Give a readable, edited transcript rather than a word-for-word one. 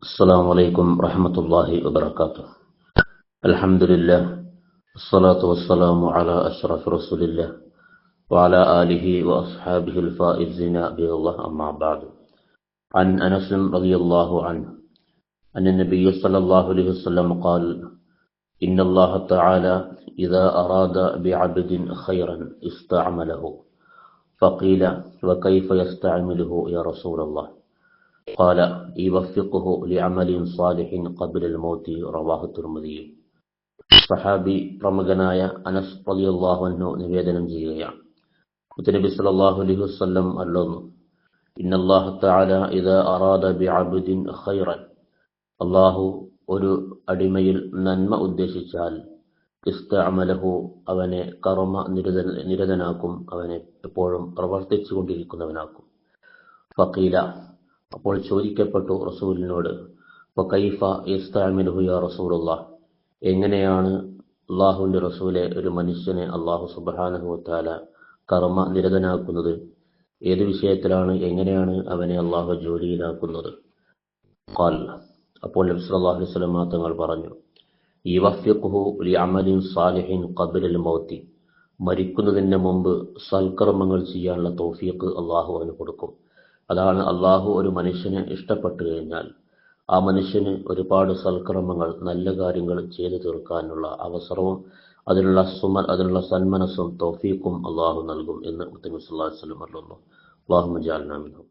السلام عليكم ورحمة الله وبركاته. الحمد لله والصلاة والسلام على أشرف رسول الله وعلى آله وأصحابه الفائزين بالله أما بعد. عن أنس رضي الله عنه أن النبي صلى الله عليه وسلم قال: إن الله تعالى إذا أراد بعبد خيرا استعمله. فقيل: وكيف يستعمله يا رسول الله؟ قال: يوفقه لعمل صالح قبل الموت. رواه الترمذي. സഹാബി പ്രമുഖനായ അനസ് റളിയല്ലാഹു അൻഹു നിവേദനം ചെയ്യുകയാണ്, മുത്തനബി സല്ലല്ലാഹു അലൈഹി വസല്ലം അരുളുന്നു: ഇന്നല്ലാഹ തആല ഇദാ അറാദ ബിഅബ്ദിൻ ഖൈറൻ, അല്ലാഹു ഒരു അടിമയിൽ നന്മ ഉദ്ദേശിച്ചാൽ ഇസ്തഅമലഹു, അവനെ കർമ്മ നിരതനാക്കും, അവനെ എപ്പോഴും പ്രവർത്തിച്ചു കൊണ്ടിരിക്കുന്നവനാക്കും. ഫഖീല, അപ്പോൾ ചോദിക്കപ്പെട്ടു റസൂലിനോട്: വകൈഫ യസ്തഅമിലുഹു യാ റസൂലല്ലാഹ്, എങ്ങനെയാണ് അല്ലാഹുവിന്റെ റസൂലെ ഒരു മനുഷ്യനെ അല്ലാഹു സുബ്ഹാനഹു വ തആല കർമ്മ നിരതനാക്കുന്നത്? ഏത് വിഷയത്തിലാണ്, എങ്ങനെയാണ് അവനെ അല്ലാഹു ജോലിയിലാക്കുന്നത്? ഖാൽ, അപ്പോൾ നബി സല്ലല്ലാഹു അലൈഹി വസല്ലം തങ്ങൾ പറഞ്ഞു: യുവഫിഖുഹു ലിഅമലിൻ സാലിഹിൻ ഖബ്ലൽ മൗതി, മരിക്കുന്നതിന് മുമ്പ് സൽക്കർമ്മങ്ങൾ ചെയ്യാനുള്ള തൗഫീഖ് അല്ലാഹു അവന് കൊടുക്കും. അതാണ്, അല്ലാഹു ഒരു മനുഷ്യനെ ഇഷ്ടപ്പെട്ടു കഴിഞ്ഞാൽ ആ മനുഷ്യന് ഒരുപാട് സൽക്കർമ്മങ്ങൾ, നല്ല കാര്യങ്ങൾ ചെയ്തു തീർക്കാനുള്ള അവസരവും അതിനുള്ള സന്മനസ്സും തൗഫീഖും അല്ലാഹു നൽകും എന്ന് മുത്തനബി സല്ലല്ലാഹു അലൈഹി വസല്ലം പറഞ്ഞു. അല്ലാഹുമ്മ ജഅൽനാ മിൻഹും.